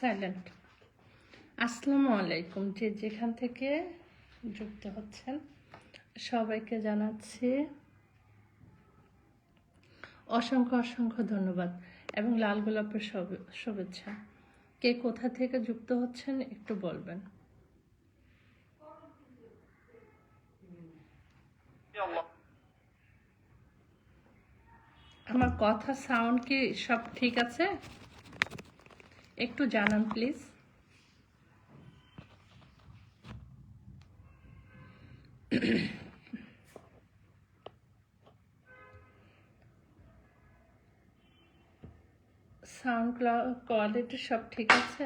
Silent. আসসালামু আলাইকুম, যে যেখান থেকে যুক্ত হচ্ছেন সবাইকে জানাচ্ছি অসংখ্য অসংখ্য ধন্যবাদ এবং লাল গোলাপের শুভেচ্ছা। কে কোথা থেকে যুক্ত হচ্ছেন একটু বলবেন। আমার কথা সাউন্ড কি সব ঠিক আছে? একটু জানান প্লিজ। সাউন্ড কোয়ালিটি সব ঠিক আছে?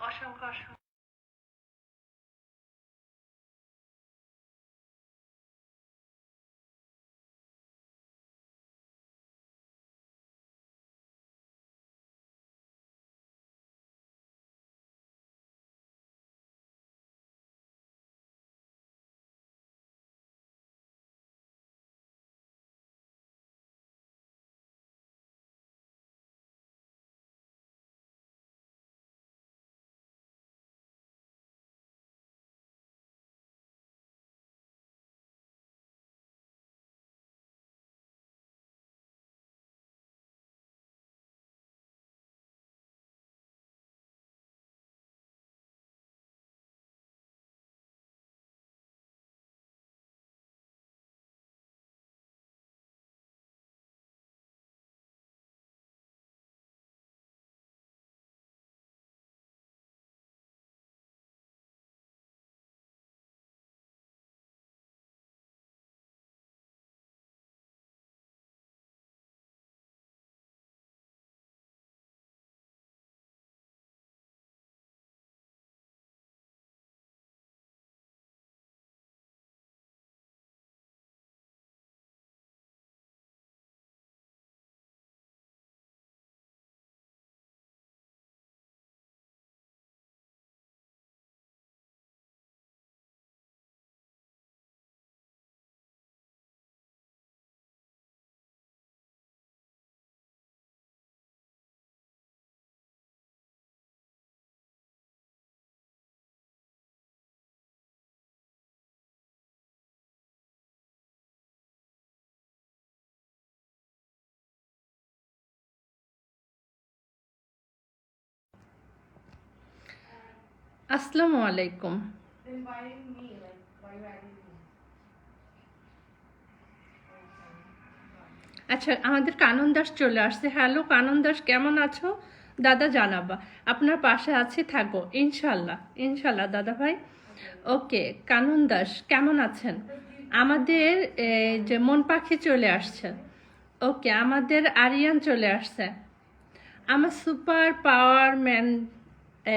অসংখ্য অসংখ্য আসসালামু আলাইকুম। আচ্ছা, আমাদের কানন দাস চলে আসছে। হ্যালো কানন দাস, কেমন আছো দাদা? জানাবা, আপনার পাশে আছি, থাকবো ইনশাল্লাহ ইনশাল্লাহ দাদা ভাই। ওকে কানন দাস, কেমন আছেন? আমাদের যে মন পাখি চলে আসছে। ওকে, আমাদের আরিয়ান চলে আসছে। আমার সুপার পাওয়ার ম্যান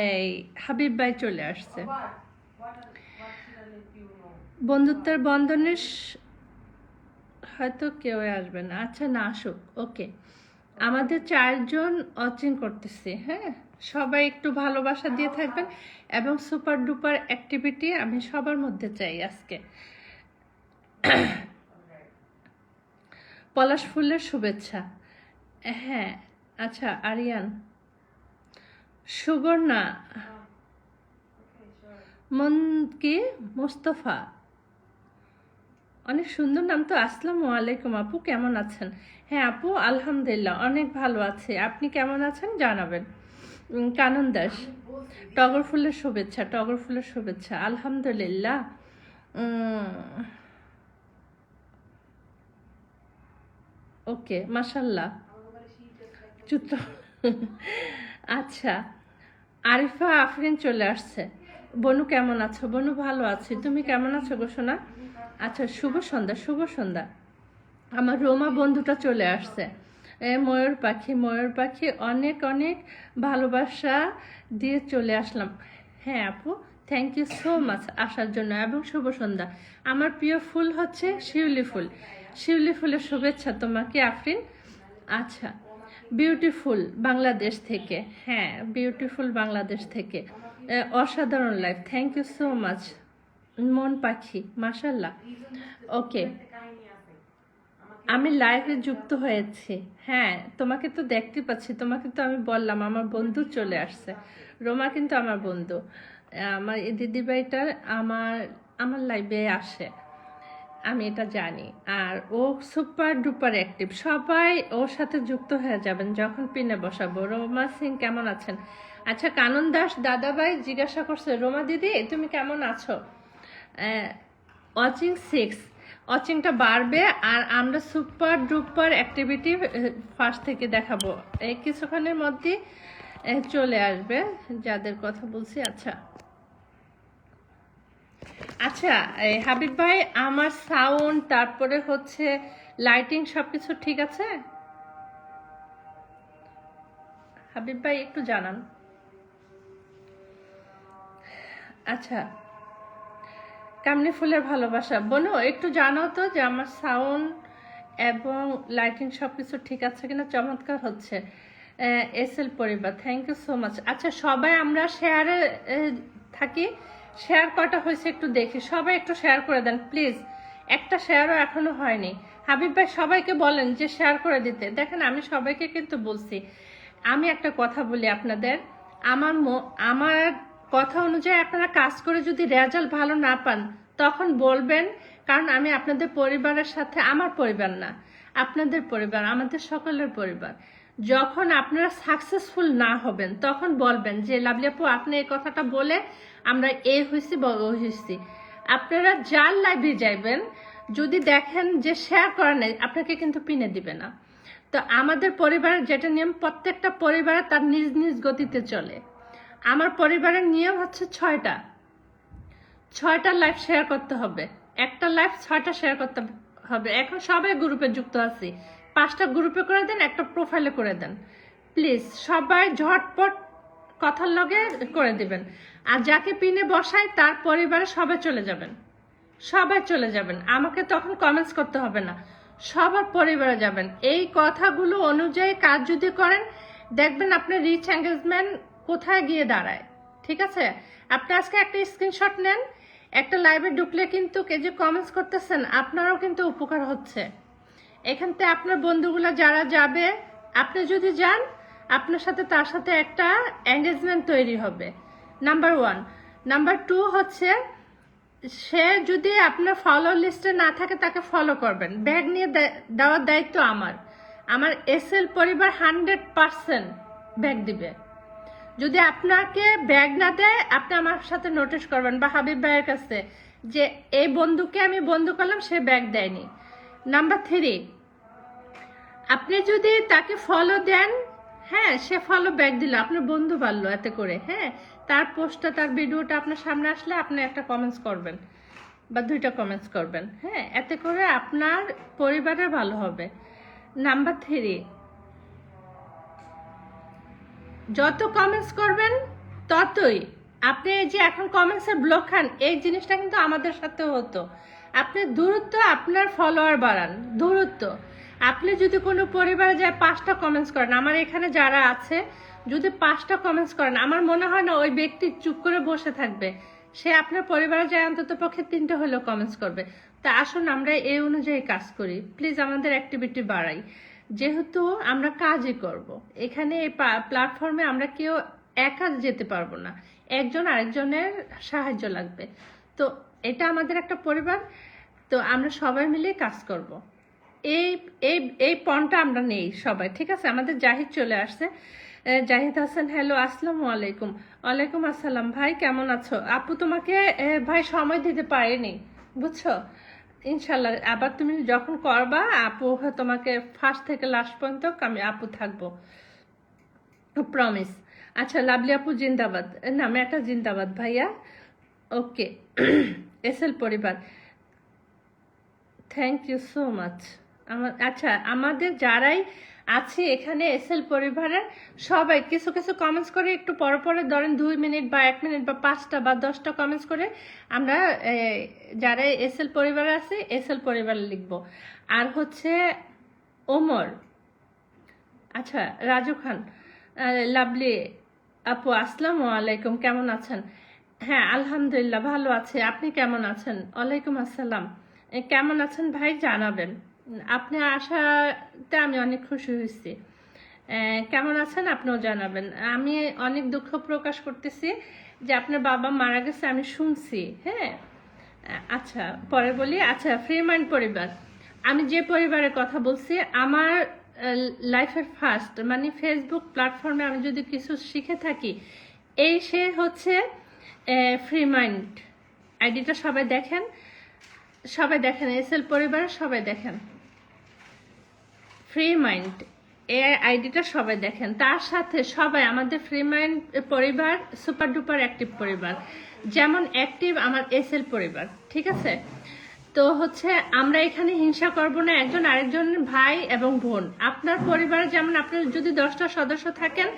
এই হাবিব ভাই চলে আসছে। বন্ধুত্বের বন্ধনে হয়তো কেউ আসবে না। আচ্ছা, না আসুক। ওকে, আমাদের 4 জন ওয়াচিং করতেছি। হ্যাঁ, সবাই একটু ভালোবাসা দিয়ে থাকবেন এবং সুপার ডুপার অ্যাক্টিভিটি আমি সবার মধ্যে চাই আজকে। পলাশ ফুলের শুভেচ্ছা। হ্যাঁ, আচ্ছা আরিয়ান, সুবর্ণা, মন কি মোস্তফা, অনেক সুন্দর নাম তো। আসসালামু আলাইকুম আপু, কেমন আছেন? হ্যাঁ আপু, আলহামদুলিল্লাহ অনেক ভালো আছে। আপনি কেমন আছেন জানাবেন। কানন দাস, টগর ফুলের শুভেচ্ছা, টগর ফুলের শুভেচ্ছা। আলহামদুলিল্লাহ। ওকে, মাশাল্লাহ। চিত্র আচ্ছা, আরিফা আফরিন চলে আসছে। বনু কেমন আছো? বনু ভালো আছি, তুমি কেমন আছো গো সোনা? আচ্ছা, শুভ সন্ধ্যা, শুভ সন্ধ্যা। আমার রোমা বন্ধুটা চলে আসছে। ময়ূর পাখি, ময়ূর পাখি, অনেক অনেক ভালোবাসা দিয়ে চলে আসলাম। হ্যাঁ আপু, থ্যাংক ইউ সো মাচ আসার জন্য এবং শুভ সন্ধ্যা। আমার প্রিয় ফুল হচ্ছে শিউলি ফুল। শিউলি ফুলের শুভেচ্ছা তোমাকে আফরিন। আচ্ছা, বিউটিফুল বাংলাদেশ থেকে, হ্যাঁ বিউটিফুল বাংলাদেশ থেকে, অসাধারণ life, thank you so much Mon Pakhi, মাশাল্লাহ। ওকে, আমি লাইভে যুক্ত হয়েছি, হ্যাঁ তোমাকে তো দেখতে পাচ্ছি, তোমাকে তো আমি বললাম আমার বন্ধু চলে আসছে, রোমা কিন্তু আমার বন্ধু, আমার এই দিদিভাইটা আমার আমার লাইভে আসে, আমি এটা জানি। আর ও সুপার ডুপার অ্যাক্টিভ, সবাই ওর সাথে যুক্ত হয়ে যাবেন যখন পিনে বসাবো। রোমা সিং কেমন আছেন? আচ্ছা কানন দাস দাদাভাই জিজ্ঞাসা করছে, রোমা দিদি তুমি কেমন আছো? ওয়াচিং 6, ওয়াচিংটা বাড়বে আর আমরা সুপার ডুপার অ্যাক্টিভিটি ফার্স্ট থেকে দেখাবো, এই কিছুক্ষণের মধ্যে চলে আসবে যাদের কথা বলছি। আচ্ছা আচ্ছা হাবিব ভাই, আমার সাউন্ড তারপরে হচ্ছে লাইটিং সবকিছু ঠিক আছে? হাবিব ভাই একটু জানান। আচ্ছা, কামনি ফুলের ভালোবাসা বনো একটু জানাও তো যে আমার সাউন্ড এবং লাইটিং সবকিছু ঠিক আছে কিনা। চমৎকার হচ্ছে। এসএল পরিবার, থ্যাংক ইউ সো মাচ। আচ্ছা সবাই আমরা শেয়ারে থাকি, শেয়ার কটা হয়েছে একটু দেখি, সবাই একটু শেয়ার করে দেন প্লিজ, একটা শেয়ারও এখনো হয়নি। হাবিব ভাই সবাইকে বলেন যে শেয়ার করে দিতে। দেখেন আমি সবাইকে কিন্তু বলছি। আমি একটা কথা বলি আপনাদের, আমার কথা অনুযায়ী আপনারা কাজ করে যদি রেজাল্ট ভালো না পান তখন বলবেন, কারণ আমি আপনাদের পরিবারের সাথে, আমার পরিবার না আপনাদের পরিবার, আমাদের সকলের পরিবার। যখন আপনারা সাকসেসফুল না হবেন তখন বলবেন যে লাভলি আপু আপনি এই কথাটা বলে আমরা এই হয়েছি বা ওই হয়েছি। আপনারা যার লাইভে যাইবেন যদি দেখেন যে শেয়ার করা নেই, আপনাকে কিন্তু পিনে দিবে না। তো আমাদের পরিবারের যেটা নিয়ম, প্রত্যেকটা পরিবারে তার নিজ নিজ গতিতে চলে। আমার পরিবারের নিয়ম হচ্ছে 6টা লাইভ শেয়ার করতে হবে, একটা লাইভ 6টা শেয়ার করতে হবে। এখন সবাই গ্রুপে যুক্ত আছি, 5টা গ্রুপে করে দেন, একটা প্রোফাইলে করে দেন প্লিজ, সবাই ঝটপট কথার লগে করে দিবেন। আর যাকে পিনে বসায় তার পরিবারে সবাই চলে যাবেন, সবাই চলে যাবেন, আমাকে তখন কমেন্টস করতে হবে না, সবার পরিবারে যাবেন। এই কথাগুলো অনুযায়ী কাজ যদি করেন দেখবেন আপনার রিচ এঙ্গেজমেন্ট কোথায় গিয়ে দাঁড়ায়। ঠিক আছে, আপনি আজকে একটা স্ক্রিনশট নেন, একটা লাইভে ঢুকলে কিন্তু কে যে কমেন্টস করতেছেন আপনারও কিন্তু উপকার হচ্ছে। এখান থেকে আপনার বন্ধুগুলো যারা যাবে, আপনি যদি যান আপনার সাথে তার সাথে একটা এঙ্গেজমেন্ট তৈরি হবে, নাম্বার 1। নাম্বার 2 হচ্ছে সে যদি আপনার ফলো লিস্টে না থাকে তাকে ফলো করবেন। ব্যাগ নিয়ে দেওয়ার দায়িত্ব আমার এসএল পরিবার 100% ব্যাগ দিবে। যদি আপনাকে ব্যাগ না দেয় আপনি আমার সাথে নোটিশ করবেন বা হাবিব ভাইয়ের কাছে যে এই বন্ধুকে আমি বন্ধু করলাম, সে ব্যাগ দেয়নি। নাম্বার 3, আপনি যদি তাকে ফলো দেন, হ্যাঁ সে ফলো ব্যাক দিল, আপনার বন্ধু বাড়লো এতে করে। হ্যাঁ, তার পোস্টটা তার ভিডিওটা আপনার সামনে আসলে আপনি একটা কমেন্টস করবেন বা 2টা কমেন্টস করবেন, হ্যাঁ এতে করে আপনার পরিবারের ভালো হবে। নাম্বার 3, যত কমেন্টস করবেন ততই আপনি এই যে এখন কমেন্টসের ব্লক খান, এই জিনিসটা কিন্তু আমাদের সাথে হতো। আপনি দূরত্ব আপনার ফলোয়ার বাড়ান, দূরত্ব। আপনি যদি কোনো পরিবারে যায় 5টা কমেন্টস করেন, আমার এখানে যারা আছে যদি 5টা কমেন্টস করেন, আমার মনে হয় না ওই ব্যক্তি চুপ করে বসে থাকবে, সে আপনার পরিবারে যায় অন্তত পক্ষে 3টে হলেও কমেন্টস করবে। তা আসুন আমরা এই অনুযায়ী কাজ করি, প্লিজ আমাদের অ্যাক্টিভিটি বাড়াই। যেহেতু আমরা কাজই করব, এখানে এই প্ল্যাটফর্মে আমরা কেউ একা যেতে পারবো না, একজন আরেকজনের সাহায্য লাগবে। তো এটা আমাদের একটা পরিবার, তো আমরা সবাই মিলে কাজ করব। এই এই এই পণটা আমরা নেই সবাই, ঠিক আছে? আমাদের জাহিদ চলে আসছে, জাহিদ হাসান, হ্যালো আসসালামু আলাইকুম। ওয়ালাইকুম আসসালাম ভাই, কেমন আছো? আপু তোমাকে ভাই সময় দিতে পারিনি, বুঝছো? ইনশাল্লাহ আবার তুমি যখন করবা আপু তোমাকে ফার্স্ট থেকে লাস্ট পর্যন্ত আমি আপু থাকবো, প্রমিস। আচ্ছা লাভলি আপু জিন্দাবাদ, নামে একটা জিন্দাবাদ ভাইয়া। ওকে এসএল পরিবার, থ্যাংক ইউ সো মাচ। আচ্ছা আমাদের যারাই আছে এখানে এসএল পরিবারের সবাই কিছু কিছু কমেন্টস করে একটু পরে পরে ধরেন 2 মিনিট বা 1 মিনিট বা 5টা বা 10টা কমেন্টস করে আমরা যারা এসএল পরিবারে আছে এসএল পরিবার লিখব। আর হচ্ছে ওমর, আচ্ছা রাজু খান, লাভলি আপু আসসালামু আলাইকুম, কেমন আছেন? হ্যাঁ আলহামদুলিল্লাহ ভালো আছে, আপনি কেমন আছেন? ওয়ালাইকুম আসসালাম। কেমন আছেন ভাই জানাবেন। আপনি আসাতে আমি অনেক খুশি হয়েছি। কেমন আছেন আপনিও জানাবেন। আমি অনেক দুঃখ প্রকাশ করতেছি যে আপনার বাবা মারা গেছে, আমি শুনছি। হ্যাঁ আচ্ছা পরে বলি। আচ্ছা ফ্রি মাইন্ড পরিবার, আমি যে পরিবারের কথা বলছি, আমার লাইফের ফার্স্ট মানে ফেসবুক প্ল্যাটফর্মে আমি যদি কিছু শিখে থাকি, এই সে হচ্ছে ফ্রি মাইন্ড আইডিটা। সবাই দেখেন, সবাই দেখেন, এসএল পরিবারের সবাই দেখেন ফ্রি মাইন্ড এই আইডিটা সবাই দেখেন। তার সাথে সবাই আমাদের ফ্রি মাইন্ড পরিবার সুপার ডুপার অ্যাক্টিভ পরিবার, যেমন অ্যাক্টিভ আমার এসএল পরিবার, ঠিক আছে? তো হচ্ছে আমরা এখানে হিংসা করব না একজন আরেকজন ভাই এবং বোন। আপনার পরিবারে যেমন আপনার যদি 10টা সদস্য থাকেন,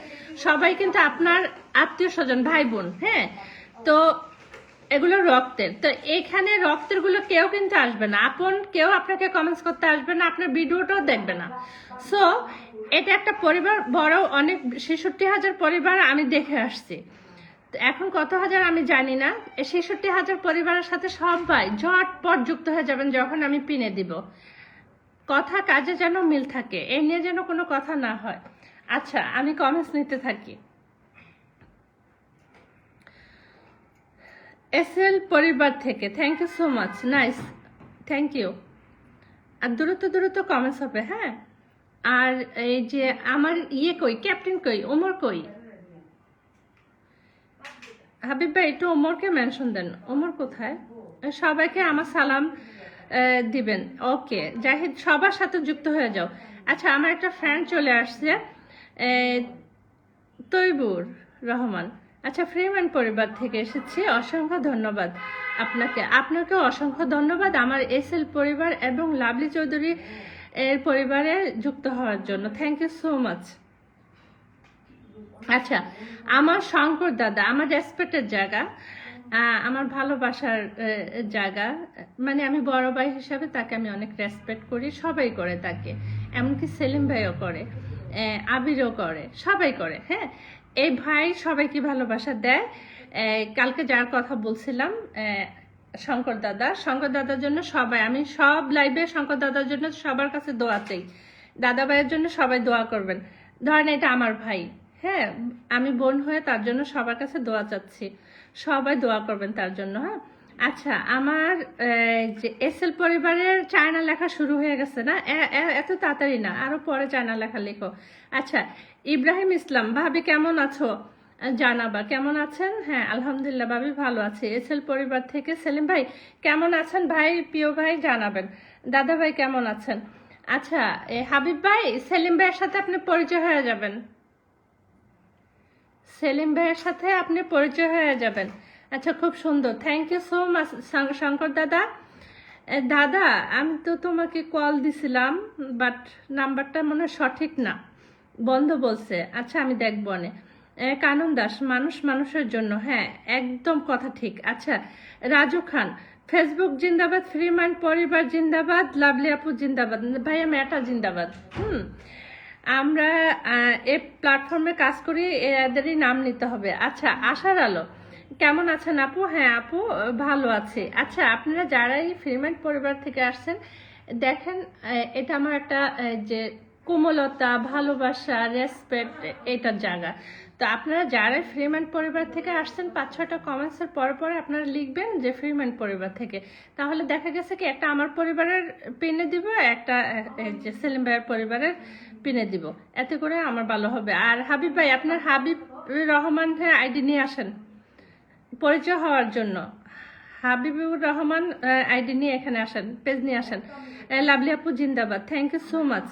সবাই কিন্তু আপনার আত্মীয় স্বজন ভাই বোন। হ্যাঁ, তো এগুলো রক্তের, তো এখানে রক্তের গুলো কেউ কিন্তু আসবে না, আপন কেউ আপনাকে কমেন্টস করতে আসবে না, আপনার ভিডিওটাও দেখবে না। সো এটা একটা পরিবার, বড় অনেক 66,000 পরিবার আমি দেখে আসছি। এখন কত হাজার আমি জানি না। এই 66,000 পরিবারের সাথে সবাই ঝটপট যুক্ত হয়ে যাবেন যখন আমি পিনে দিব। কথা কাজে যেন মিল থাকে, এই নিয়ে যেন কোনো কথা না হয়। আচ্ছা আমি কমেন্টস নিতে থাকি। এসএল পরিবার থেকে thank you so much, nice, thank you. আর দ্রুত দ্রুত কমেন্টস হবে। হ্যাঁ, আর এই যে আমার কই, ক্যাপ্টেন কই, ওমর কই? হাবিব ভাই একটু ওমরকে মেনশন দেন। ওমর কোথায়? সবাইকে আমার সালাম দিবেন। ওকে জাহিদ, সবার সাথে যুক্ত হয়ে যাও। আচ্ছা আমার একটা ফ্রেন্ড চলে আসছে, তৈবুর রহমান। আচ্ছা ফ্রিম্যান পরিবার থেকে এসেছি, অসংখ্য ধন্যবাদ আপনাকে। আপনাকেও অসংখ্য ধন্যবাদ আমার এসএল পরিবার এবং লাভলি চৌধুরী এর পরিবারে যুক্ত হওয়ার জন্য। Thank you so much. আচ্ছা আমার শঙ্কর দাদা আমার রেসপেক্টের জায়গা, আমার ভালোবাসার জায়গা, মানে আমি বড় ভাই হিসাবে তাকে আমি অনেক রেসপেক্ট করি, সবাই করে তাকে, এমনকি সেলিম ভাইও করে, আবিরও করে, সবাই করে। হ্যাঁ, এই ভাই সবাইকে ভালোবাসা দেয়। কালকে যার কথা বলছিলাম শঙ্কর দাদা, শঙ্কর দাদার জন্য সবাই, আমি সব লাইভে শঙ্কর দাদার জন্য সবার কাছে দোয়া চাই। দাদা ভাইয়ের জন্য সবাই দোয়া করবেন। ধরেন এটা আমার ভাই, হ্যাঁ আমি বোন হয়ে তার জন্য সবার কাছে দোয়া চাচ্ছি, সবাই দোয়া করবেন তার জন্য। হ্যাঁ আচ্ছা আমার যে এসএল পরিবারের চায়না লেখা শুরু হয়ে গেছে না, এত তাড়াতাড়ি না, আরো পরে চায়না লেখা লেখো। আচ্ছা ইব্রাহিম ইসলাম, ভাবি কেমন আছো জানাবা, কেমন আছেন? হ্যাঁ আলহামদুলিল্লাহ ভাবি ভালো আছে। এসএল পরিবার থেকে সেলিম ভাই কেমন আছেন? ভাই প্রিয় ভাই জানাবেন। দাদা ভাই কেমন আছেন? আচ্ছা হাবিব ভাই সেলিম ভাইয়ের সাথে আপনি পরিচয় হয়ে যাবেন, সেলিম ভাইয়ের সাথে আপনি পরিচয় হয়ে যাবেন। আচ্ছা খুব সুন্দর, thank you so much Shankar দাদা। দাদা আমি তো তোমাকে কল দিছিলাম, বাট নাম্বারটা মনে হয় সঠিক না, বন্ধ বলছে। আচ্ছা আমি দেখবো নে। কানন দাস, মানুষ মানুষের জন্য, হ্যাঁ একদম কথা ঠিক। আচ্ছা রাজু খান, ফেসবুক জিন্দাবাদ, ফ্রি মাইন্ড পরিবার জিন্দাবাদ, লাভলি আপু জিন্দাবাদ, ভাইয়া মেটা জিন্দাবাদ। আমরা এই প্ল্যাটফর্মে কাজ করি, এদেরই নাম নিতে হবে। আচ্ছা আশার আলো, কেমন আছেন আপু? হ্যাঁ আপু ভালো আছে। আচ্ছা আপনারা যারাই ফ্রিম্যান পরিবার থেকে আসছেন, দেখেন এটা আমার একটা যে কোমলতা, ভালোবাসা, রেসপেক্ট, এটার জায়গা। তো আপনারা যারাই ফ্রিম্যান পরিবার থেকে আসছেন 5-6টা কমেন্টসের পরে পরে আপনারা লিখবেন যে ফ্রিম্যান পরিবার থেকে, তাহলে দেখা গেছে কি একটা আমার পরিবারের পিনে দিব, একটা যে সেলিম ভাইয়ের পরিবারের পিনে দিব, এতে করে আমার ভালো হবে। আর হাবিব ভাই আপনার হাবিব রহমান ভাই আইডি নিয়ে আসেন পরিচয় হওয়ার জন্য। হাবিবুর রহমান আইডি নিয়ে এখানে আসেন, পেজ নিয়ে আসেন। লাভলি আপু জিন্দাবাদ, থ্যাংক ইউ সো মাচ।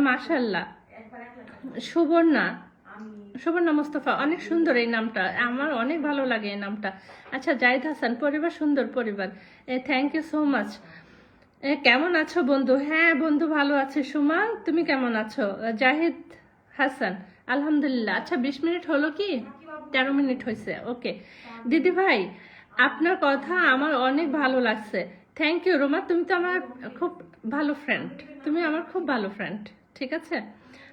মাশাল্লাহ সুবর্ণা, সুবর্ণা মোস্তফা, অনেক সুন্দর এই নামটা, আমার অনেক ভালো লাগে এই নামটা। আচ্ছা জাহিদ হাসান, পরিবার সুন্দর পরিবার, থ্যাংক ইউ সো মাচ। কেমন আছো বন্ধু? হ্যাঁ বন্ধু ভালো আছে। সুমা তুমি কেমন আছো? জাহিদ হাসান আলহামদুলিল্লাহ। আচ্ছা 20 মিনিট হলো কি? 13 মিনিট হয়েছে। ওকে দিদি ভাই আপনার কথা আমার অনেক ভালো লাগছে, থ্যাংক ইউ। রোমা তুমি তো আমার খুব ভালো ফ্রেন্ড, তুমি আমার খুব ভালো ফ্রেন্ড, ঠিক আছে।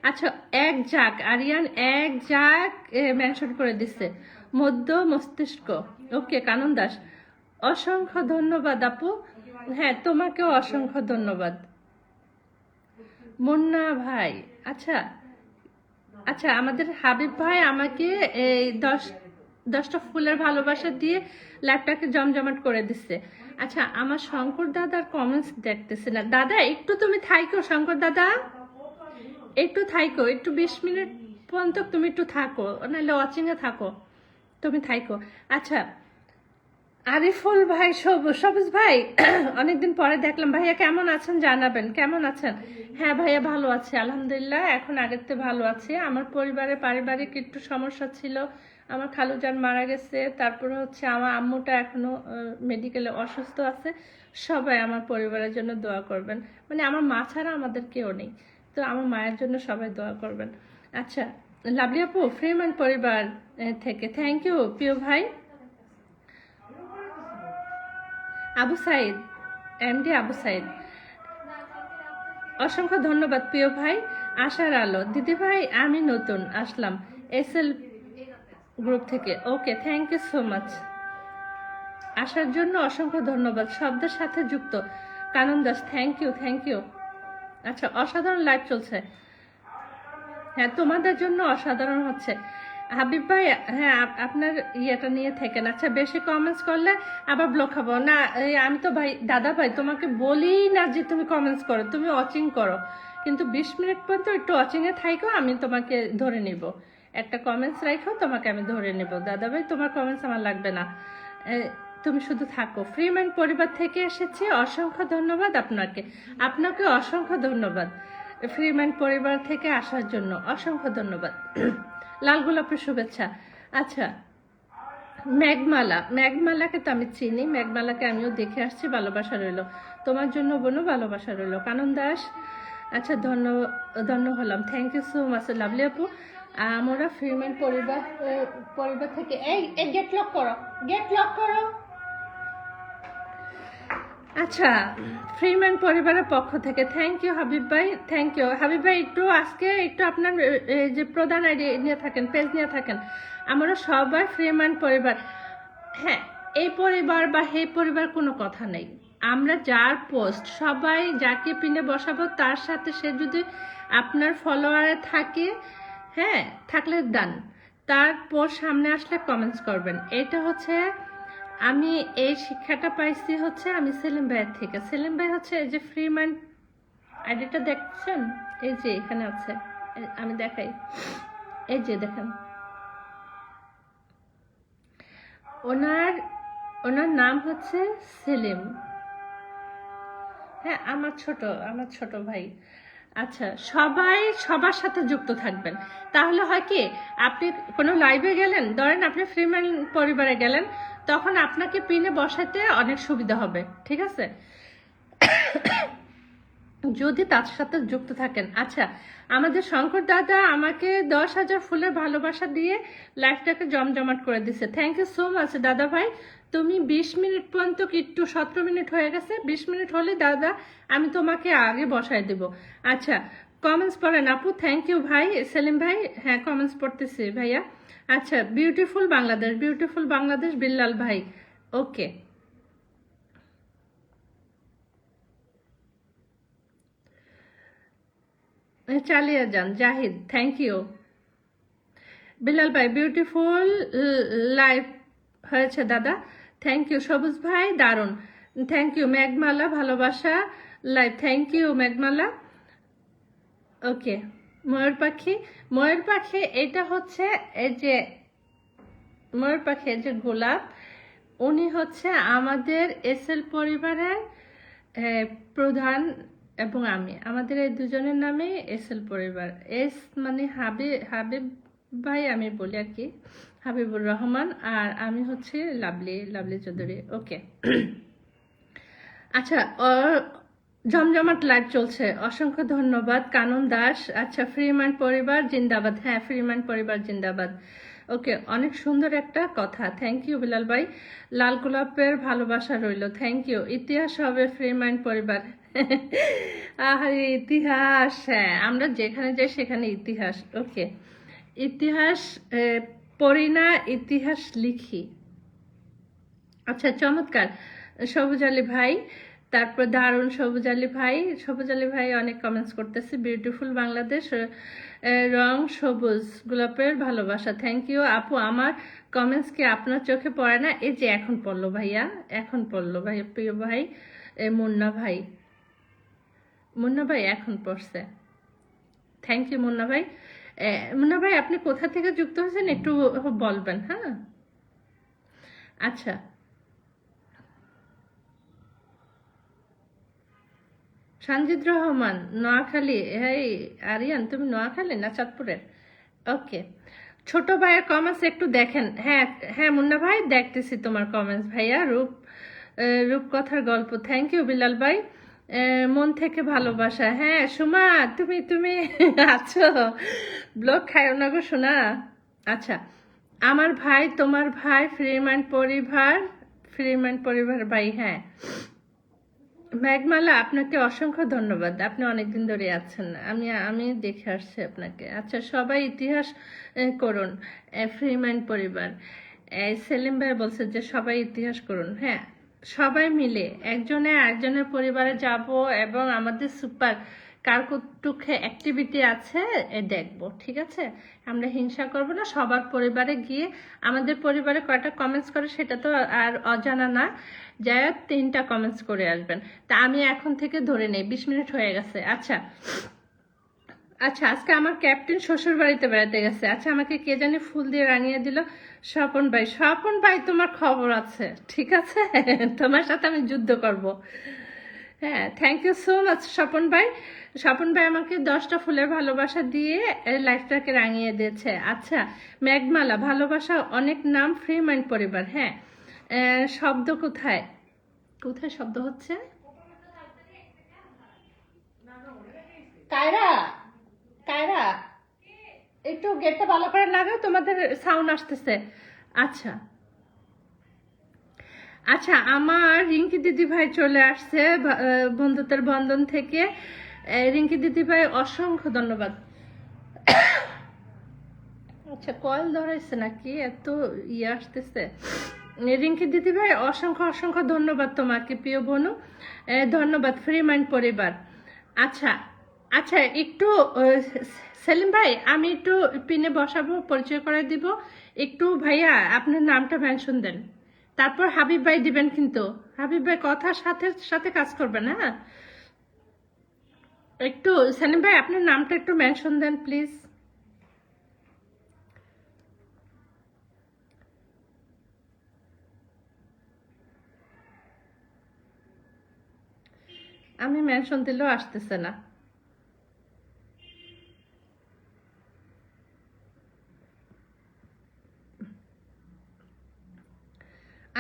আচ্ছা, এক জাক আরিয়ান, এক জাক মেনশন করে দিচ্ছে, মধ্য মস্তিষ্ক। ওকে কানন দাস, অসংখ্য ধন্যবাদ আপু। হ্যাঁ, তোমাকেও অসংখ্য ধন্যবাদ। মুন্না ভাই, আচ্ছা আচ্ছা, আমাদের হাবিব ভাই আমাকে এই 10টা ফুলের ভালোবাসা দিয়ে লাইভটাকে জমজমাট করে দিচ্ছে। আচ্ছা, আমার শঙ্কর দাদার কমেন্টস দেখতেছে না। দাদা একটু তুমি থাইকো, শঙ্কর দাদা একটু থাইকো, একটু 20 মিনিট পর্যন্ত তুমি একটু থাকো, নাহলে ওয়াচিংয়ে থাকো, তুমি থাইকো। আচ্ছা, আরিফুল ভাই, সবুজ ভাই, অনেকদিন পরে দেখলাম। ভাইয়া কেমন আছেন জানাবেন, কেমন আছেন? হ্যাঁ ভাইয়া ভালো আছে আলহামদুলিল্লাহ, এখন আগের থেকে ভালো আছে। আমার পরিবারে পারিবারিক একটু সমস্যা ছিল, আমার খালুজান মারা গেছে, তারপরে হচ্ছে আমার আম্মুটা এখনো মেডিকেলে অসুস্থ আছে। সবাই আমার পরিবারের জন্য দোয়া করবেন, মানে আমার মা ছাড়া আমাদের কেউ নেই, তো আমার মায়ের জন্য সবাই দোয়া করবেন। আচ্ছা, লাভলি আপু ফ্রিম্যান পরিবার থেকে থ্যাংক ইউ প্রিয় ভাই। আবু সাইদ, এমডি আবু সাইদ, অসংখ্য ধন্যবাদ প্রিয় ভাই। আশার আলো দিদি ভাই, আমি নতুন আসলাম এসএল গ্রুপ থেকে। Okay, thank you so much. আসার জন্য অসংখ্য ধন্যবাদ, শব্দের সাথে যুক্ত Kanan Das, thank you thank you. আচ্ছা, অসাধারণ লাইভ চলছে। হ্যাঁ, তোমাদের জন্য অসাধারণ হচ্ছে। হাবিব ভাই, হ্যাঁ আপনার ইয়েটা নিয়ে থাকেন। আচ্ছা, বেশি কমেন্টস করলে আবার ব্লক খাবো না। আমি তো ভাই, দাদা ভাই তোমাকে বলি না যে তুমি কমেন্টস করো, তুমি ওয়াচিং করো, কিন্তু 20 মিনিট পর্যন্ত একটু ওয়াচিংয়ে থাইকো, আমি তোমাকে ধরে নিব। একটা কমেন্টস রাখো, তোমাকে আমি ধরে নেব। দাদা ভাই, তোমার কমেন্টস আমার লাগবে না, তুমি শুধু থাকো। ফ্রিম্যান পরিবার থেকে এসেছি, অসংখ্য ধন্যবাদ আপনাকে, আপনাকে অসংখ্য ধন্যবাদ ফ্রিম্যান পরিবার থেকে আসার জন্য, অসংখ্য ধন্যবাদ। লাল গোলাপের শুভেচ্ছা। আচ্ছা, মেঘমালাকে তো আমি চিনি, মেঘমালাকে আমিও দেখে আসছি। ভালোবাসা রইল তোমার জন্য বোনও, ভালোবাসা রইল কানন দাস। আচ্ছা, ধন্য হলাম, thank you so much lovely আপু। আমরা ফ্রিম্যান পরিবার থেকে এই গেট লক করো, গেট লক করো। আচ্ছা, ফ্রিম্যান পরিবারের পক্ষ থেকে থ্যাংক ইউ হাবিব ভাই, থ্যাংক ইউ হাবিব ভাই। একটু আজকে একটু আপনার যে প্রধান আইডি নিয়ে থাকেন, পেজ নিয়ে থাকেন। আমরা সবাই ফ্রিম্যান পরিবার। হ্যাঁ, এই পরিবার বা হে পরিবার কোনো কথা নেই। আমরা যার পোস্ট সবাই যাকে পিনে বসাবো, তার সাথে সে যদি আপনার ফলোয়ারে থাকে, হ্যাঁ থাকলে ডান, তার পোস্ট সামনে আসলে কমেন্টস করবেন। এটা হচ্ছে, আমি এই শিক্ষাটা পাইছি হচ্ছে আমি সেলিম ভাইয়ের থেকে। সেলিম ভাই হচ্ছে এই যে ফ্রিম্যান আইডিটা দেখছেন, এই যে এখানে আছে, আমি দেখাই, এই যে দেখেন, ওনার নাম হচ্ছে সেলিম। হ্যাঁ, আমার ছোট ভাই। আচ্ছা, সবাই সবার সাথে যুক্ত থাকবেন, তাহলে হয় কি, আপনি কোনো লাইভে গেলেন, ধরেন আপনি ফ্রিম্যান পরিবারে গেলেন, তখন আপনাকে পিনে বসাতে অনেক সুবিধা হবে, ঠিক আছে, যদি তার সাথে যুক্ত থাকেন। আচ্ছা, আমাদের শঙ্কর দাদা আমাকে 10,000 ফুলের ভালোবাসা দিয়ে লাইফটাকে জমজমাট করে দিছে, থ্যাংক ইউ সো মাচ দাদা ভাই। তুমি 20 মিনিট পর্যন্ত, একটু 17 মিনিট হয়ে গেছে, 20 মিনিট হলে দাদা আমি তোমাকে আগে বসায় দেব। আচ্ছা, কমেন্টস পড়েন আপু, থ্যাংক ইউ ভাই সেলিম ভাই। হ্যাঁ, কমেন্টস পড়তেছি ভাইয়া। আচ্ছা, বিউটিফুল বাংলাদেশ বিল্লাল ভাই, ওকে। চালিয়ে যান জাহিদ, থ্যাংক ইউ বিলাল ভাই। বিউটিফুল লাইভ হয়েছে দাদা, থ্যাংক ইউ সবুজ ভাই, দারুণ, থ্যাংক ইউ মেঘমালা, ভালোবাসা লাইভ, থ্যাংক ইউ মেঘমালা। ওকে, ময়ূর পাখি এটা হচ্ছে এই যে ময়ূর পাখি, এই যে গোলাপ, উনি হচ্ছে আমাদের এসএল পরিবারের প্রধান, এবং আমি, আমাদের এই দুজনের নামে এসএল পরিবার। এস মানে হাবিব ভাই আমি বলি আর কি, হাবিবুর রহমান, আর আমি হচ্ছে লাভলি চৌধুরী, ওকে। আচ্ছা, জমজমাট লাইভ চলছে, অসংখ্য ধন্যবাদ কানন দাস। আচ্ছা, ফ্রিম্যান পরিবার জিন্দাবাদ, হ্যাঁ ফ্রিম্যান পরিবার জিন্দাবাদ, ওকে, অনেক সুন্দর একটা কথা। থ্যাংক ইউ বিলাল ভাই। লাল গোলাপের ভালোবাসা রইল, থ্যাংক ইউ। ইতিহাস হবে ফ্রি মাইন্ড পরিবার। আরে ইতিহাস, হ্যাঁ আমরা যেখানে যাই সেখানে ইতিহাস। ওকে, ইতিহাস পড়ি না, ইতিহাস লিখি। আচ্ছা, চমৎকার সবুজ আলী ভাই। তারপর দারুণ সবুজ আলী ভাই। সবুজ আলী ভাই অনেক কমেন্টস করতেছে। বিউটিফুল বাংলাদেশ, রং সবুজ, গোলাপের ভালোবাসা, থ্যাংক ইউ আপু। আমার কমেন্টস কি আপনার চোখে পড়ে না? এই যে এখন পড়লো ভাইয়া, এখন পড়লো ভাইয়া, প্রিয় ভাই মুন্না ভাই। মুন্না ভাই এখন পড়ছে, থ্যাংক ইউ মুন্না ভাই। মুন্না ভাই আপনি কোথা থেকে যুক্ত হয়েছেন একটু বলবেন, হ্যাঁ? আচ্ছা, সানজিদ রহমান নোয়াখালী। এই আরিয়ান, তুমি নোয়াখালী না চাঁদপুরের? ওকে, ছোট ভাইয়ের কমেন্টস একটু দেখেন। হ্যাঁ হ্যাঁ মুন্না ভাই, দেখতেছি তোমার কমেন্টস ভাইয়া। রূপকথার গল্প, থ্যাংক ইউ বিলাল ভাই। মন থেকে ভালোবাসা, হ্যাঁ সুমা তুমি তুমি আছো, ব্লগ খাইও না গো সোনা। আচ্ছা, আমার ভাই তোমার ভাই, ফ্রি মাইন্ড পরিবার, ফ্রি মাইন্ড পরিবার ভাই, হ্যাঁ। মেঘমালা, আপনাকে অসংখ্য ধন্যবাদ, আপনি অনেকদিন ধরে আছেন, আমি আমি দেখে আসছি আপনাকে। আচ্ছা, সবাই ইতিহাস করুন, ফ্রি মাইন্ড পরিবার। সেলিম ভাই বলছে যে সবাই ইতিহাস করুন। হ্যাঁ, সবাই মিলে একজনের পরিবারে যাব এবং আমাদের সুপার কার কতটুক অ্যাক্টিভিটি আছে দেখবো, ঠিক আছে? আমরা হিংসা করব না, সবার পরিবারে গিয়ে আমাদের পরিবারে কয়টা কমেন্টস করে সেটা তো আর অজানা না, যায় 3টা কমেন্টস করে আসবেন। তা আমি এখন থেকে ধরে নেই 20 মিনিট হয়ে গেছে। আচ্ছা আচ্ছা, আজকে আমার ক্যাপ্টেন শ্বশুর বাড়িতে বেড়াতে গেছে। আচ্ছা, আমাকে কে জানি ফুল দিয়ে রাঙিয়ে দিল, স্বপন ভাই। স্বপন ভাই তোমার খবর আছে, ঠিক আছে? তোমার সাথে আমি যুদ্ধ করব। হ্যাঁ, thank you so much Swapan ভাই। স্বপন ভাই আমাকে 10টা ফুলের ভালোবাসা দিয়ে লাইফটাকে রাঙিয়ে দিয়েছে। আচ্ছা, মেঘমালা, ভালোবাসা অনেক নাম, ফ্রি মাইন্ড পরিবার। হ্যাঁ, শব্দ কোথায় কোথায় শব্দ হচ্ছে? কায়রা, কায়রা একটু গেটটা ভালো করে লাগাও, তোমাদের সাউন্ড আসতেছে। আচ্ছা আচ্ছা, আমার রিঙ্কি দিদি ভাই চলে আসছে বন্ধুত্বের বন্ধন থেকে। রিঙ্কি দিদি ভাই অসংখ্য ধন্যবাদ। আচ্ছা, কয়েল ধরাইছে নাকি, এত ইয়ে আসতেছে। রিঙ্কি দিদি ভাই অসংখ্য অসংখ্য ধন্যবাদ তোমাকে, প্রিয় বনু, ধন্যবাদ ফ্রি মাইন্ড পরিবার। আচ্ছা আচ্ছা, একটু সেলিম ভাই আমি একটু পিনে বসাবো, পরিচয় করে দিব একটু। ভাইয়া আপনার নামটা মেনশন দেন, তারপর হাবিব ভাই দিবেন, কিন্তু হাবিব ভাই কথার সাথে সাথে কাজ করবেন, হ্যাঁ? একটু সেলিম ভাই আপনার নামটা একটু মেনশন দেন প্লিজ। আমি মেনশন দিলেও আসতেছে না।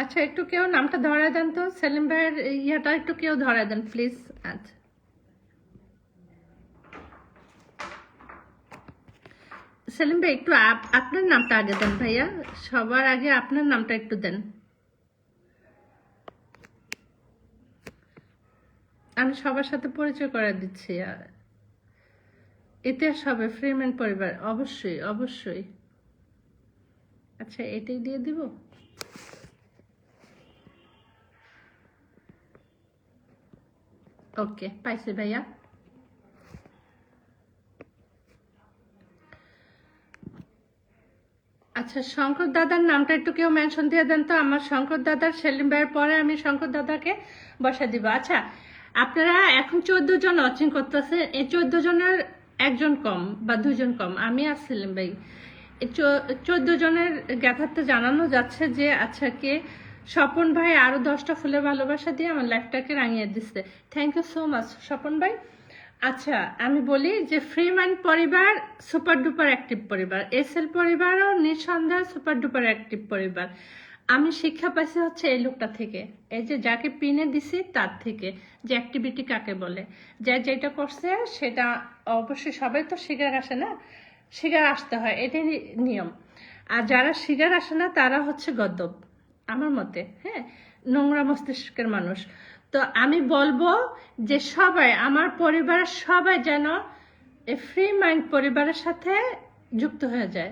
আচ্ছা, একটু কেউ নামটা ধরায় দেন তো, সেলিম ভাইয়ের ইয়াটা একটু কেউ ধরায় দেন প্লিজ। আচ্ছা, সেলিম ভাই একটু আপনার নামটা আগে দেন ভাইয়া, সবার আগে আপনার নামটা একটু দেন। আমি সবার সাথে পরিচয় করে দিচ্ছি। ইতিহাস হবে ফ্রি মাইন্ড পরিবার, অবশ্যই অবশ্যই। আচ্ছা, এটাই দিয়ে দিব। ওকে, পাইছি ভাইয়া। আচ্ছা, শঙ্কর দাদার নামটা একটু কেউ মেনশন দিয়ে দেন তো। আমার শঙ্কর দাদার, সেলিম ভাইয়ের পরে আমি শঙ্কর দাদাকে বসা দিব। আচ্ছা, আপনারা এখন 14 জন ওয়াচিং করতেছে, এই 14 জনের একজন কম বা 2 জন কম, আমি আর সেলিম ভাই। 14 জনের জ্ঞাতার্থে জানানো যাচ্ছে যে আচ্ছা কে স্বপন ভাই আরো 10টা ফুলের ভালোবাসা দিয়ে আমার লাইফটাকে রাঙিয়ে দিচ্ছে। Thank you so much Swapan ভাই। আচ্ছা, আমি বলি যে ফ্রি মাইন্ড পরিবার সুপার ডুপার অ্যাক্টিভ পরিবার, এসএল পরিবারও নিঃসন্দেহে সুপার ডুপার অ্যাক্টিভ পরিবার। আমি শিক্ষা পাইছি হচ্ছে এই লোকটা থেকে, এই যে যাকে পিনে দিছি তার থেকে, যে অ্যাক্টিভিটি কাকে বলে, যে যেটা করছে সেটা অবশ্যই সবাই তো শিকার আসে না, শিকার আসতে হয়, এটাই নিয়ম। আর যারা শিগার আসে না তারা হচ্ছে গদ্দপ আমার মতে, হ্যাঁ, নোংরা মস্তিষ্কের মানুষ। তো আমি বলবো যে সবাই, আমার পরিবারের সবাই যেন এই ফ্রি মাইন্ড পরিবারের সাথে যুক্ত হয়ে যায়।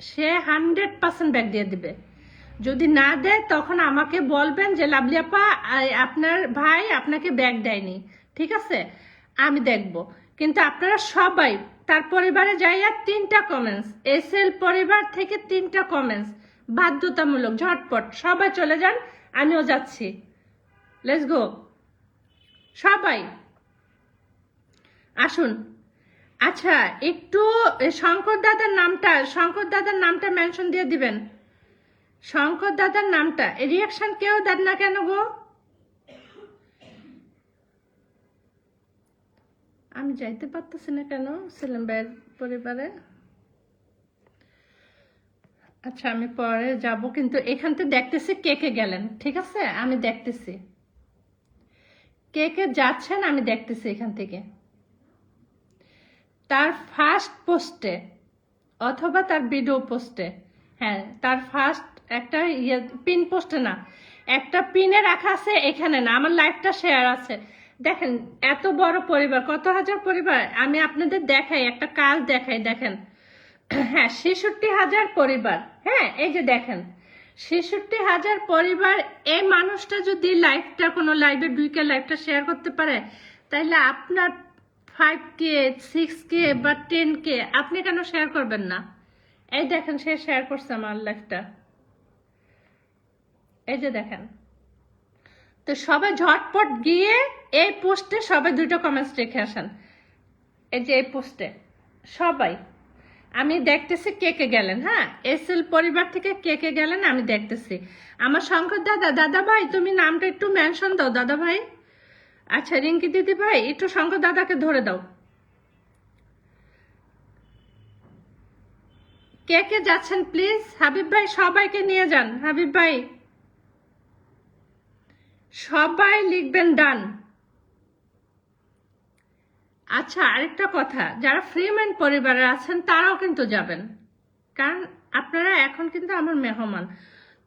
সে 100% ব্যাক দিয়ে দিবে। যদি না দেয় তখন আমাকে বলবেন যে লাভলি আপা আপনার ভাই আপনাকে ব্যাগ দেয়নি, ঠিক আছে, আমি দেখব। কিন্তু আপনারা সবাই তার পরিবারে যাইয়া 3টা কমেন্টস, এসএল পরিবার থেকে 3টা কমেন্টস বাধ্যতামূলক, ঝটপট সবাই চলে যান, আমিও যাচ্ছি, লেটস গো, সবাই আসুন। আচ্ছা, একটু শঙ্কর দাদার নামটা মেনশন দিয়ে দিবেন। শঙ্কর দাদার নামটা রিয়াকশন কেউ দেন না কেন গো? আমি যাইতে পারতেছি না কেন সেলিম ভাইয়ের পরিবারে? আচ্ছা, আমি পরে যাব, কিন্তু এখান থেকে দেখতেছি কে কে গেলেন, ঠিক আছে, আমি দেখতেছি কে কে যাচ্ছেন, আমি দেখতেছি এখান থেকে। তার ফার্স্ট পোস্টে অথবা তার ভিডিও পোস্টে, হ্যাঁ, তার ফার্স্ট একটা পিন পোস্টে না, একটা পিনে রাখা আছে, এখানে না, আমার লাইফটা শেয়ার আছে। দেখেন এত বড় পরিবার, কত হাজার পরিবার, আমি আপনাদের দেখাই, একটা কাজ দেখাই, দেখেন, হ্যাঁ 66,000 পরিবার, হ্যাঁ এই যে দেখেন 66,000 পরিবার। এই মানুষটা যদি লাইফটা কোনো লাইভে ঢুকে লাইভটা শেয়ার করতে পারে, তাইলে আপনার 5K 6K বা 10K আপনি কেন শেয়ার করবেন না? এই দেখেন সে শেয়ার করছে আমার লাইফটা, এই যে দেখেন। তো সবাই ঝটপট গিয়ে এই পোস্টে সবাই 2টা কমেন্টস রেখে আসেন, এই যে এই পোস্টে সবাই। আমি দেখতেছি কে কে গেলেন, হ্যাঁ এসএল পরিবার থেকে কে কে গেলেন আমি দেখতেছি। আমার শঙ্কর দাদা ভাই তুমি নামটা একটু মেনশন দাও দাদা ভাই। আচ্ছা রিঙ্কি দিদি ভাই একটু শঙ্কর দাদাকে ধরে দাও। কে কে যাচ্ছেন প্লিজ? হাবিব ভাই সবাইকে নিয়ে যান, হাবিব ভাই সবাই লিখবেন ডান। আচ্ছা আরেকটা কথা, যারা ফ্রি মাইন্ড পরিবারে আছেন তারাও কিন্তু যাবেন, কারণ আপনারা এখন কিন্তু আমার মেহমান।